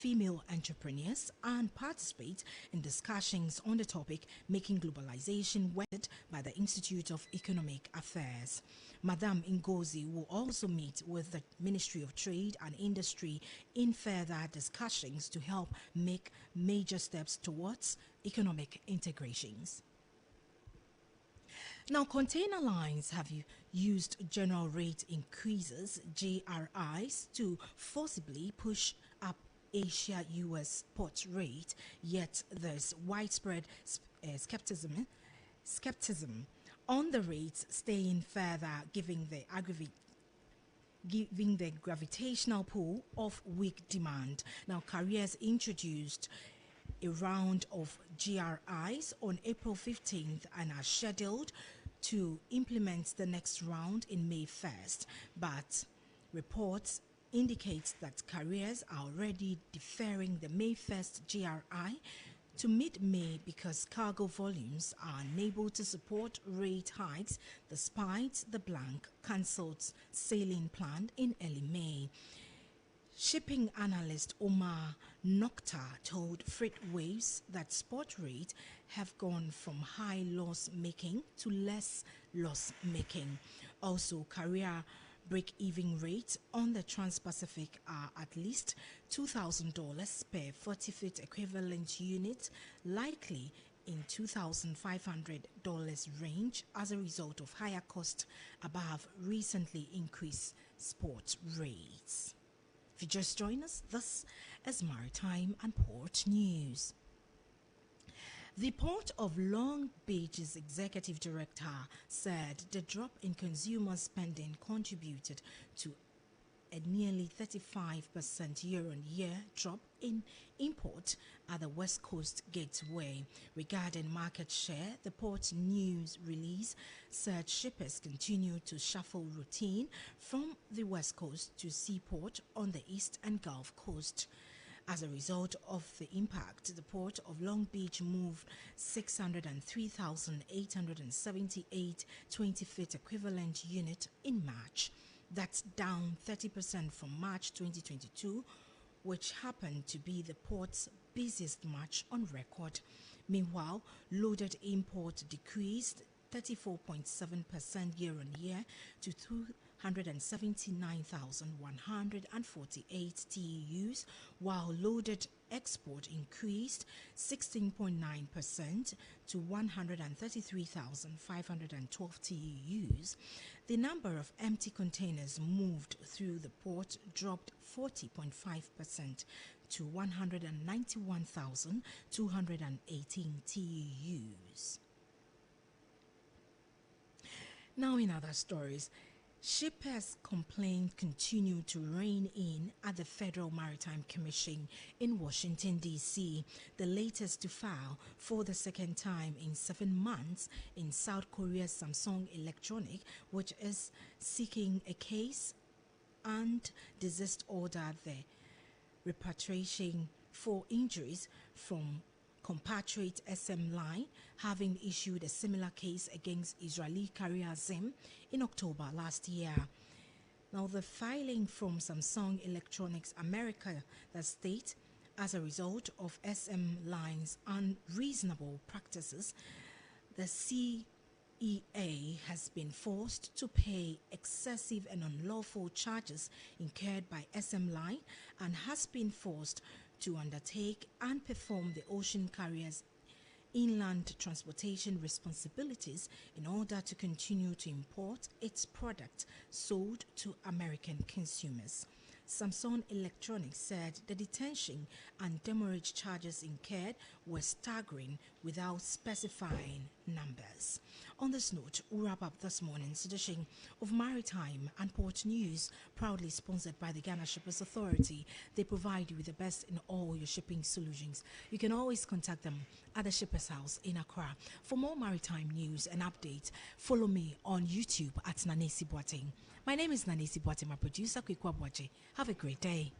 female entrepreneurs and participate in discussions on the topic Making Globalization Worth by the Institute of Economic Affairs. Madame Ngozi will also meet with the Ministry of Trade and Industry in further discussions to help make major steps towards economic integrations. Now, container lines have used general rate increases, GRIs, to forcibly push up Asia-US port rate, yet there's widespread skepticism on the rates staying further, giving the gravitational pull of weak demand. Now, carriers introduced a round of GRIs on April 15th and are scheduled to implement the next round in May 1st, but reports indicate that carriers are already deferring the May 1st GRI to mid-May because cargo volumes are unable to support rate hikes despite the blank cancelled sailing plan in early May. Shipping analyst Omar Nokta told FreightWaves that spot rates have gone from high loss making to less loss making. Also, carrier break-even rates on the Trans-Pacific are at least $2,000 per 40-foot equivalent unit, likely in $2,500 range as a result of higher cost above recently increased spot rates. If you just join us, this is Maritime and Port News. The Port of Long Beach's executive director said the drop in consumer spending contributed to a nearly 35% year-on-year drop in import at the West Coast Gateway. Regarding market share, the port news release said shippers continue to shuffle routine from the West Coast to Seaport on the East and Gulf Coast. As a result of the impact, the Port of Long Beach moved 603,878 20-foot equivalent units in March. That's down 30% from March 2022, which happened to be the port's busiest March on record. Meanwhile, loaded import decreased 34.7% year-on-year to 279,148 TEUs, while loaded export increased 16.9% to 133,512 TEUs. The number of empty containers moved through the port dropped 40.5% to 191,218 TEUs. Now, in other stories, shippers' complaints continue to rein in at the Federal Maritime Commission in Washington, D.C., the latest to file for the second time in 7 months in South Korea's Samsung Electronics, which is seeking a case and desist order the repatriation for injuries from compatriot SM Line, having issued a similar case against Israeli carrier Zim in October last year. Now, the filing from Samsung Electronics America that state, as a result of SM Line's unreasonable practices, the CEA has been forced to pay excessive and unlawful charges incurred by SM Line and has been forced to undertake and perform the ocean carrier's inland transportation responsibilities in order to continue to import its product sold to American consumers. Samsung Electronics said the detention and demurrage charges incurred were staggering without specifying numbers. On this note, we'll wrap up this morning's edition of Maritime and Port News, proudly sponsored by the Ghana Shippers Authority. They provide you with the best in all your shipping solutions. You can always contact them at the Shippers House in Accra. For more maritime news and updates, follow me on YouTube at Nanesi Boateng. My name is Nanesi Boateng, my producer, Kwikwa Boache. Have a great day.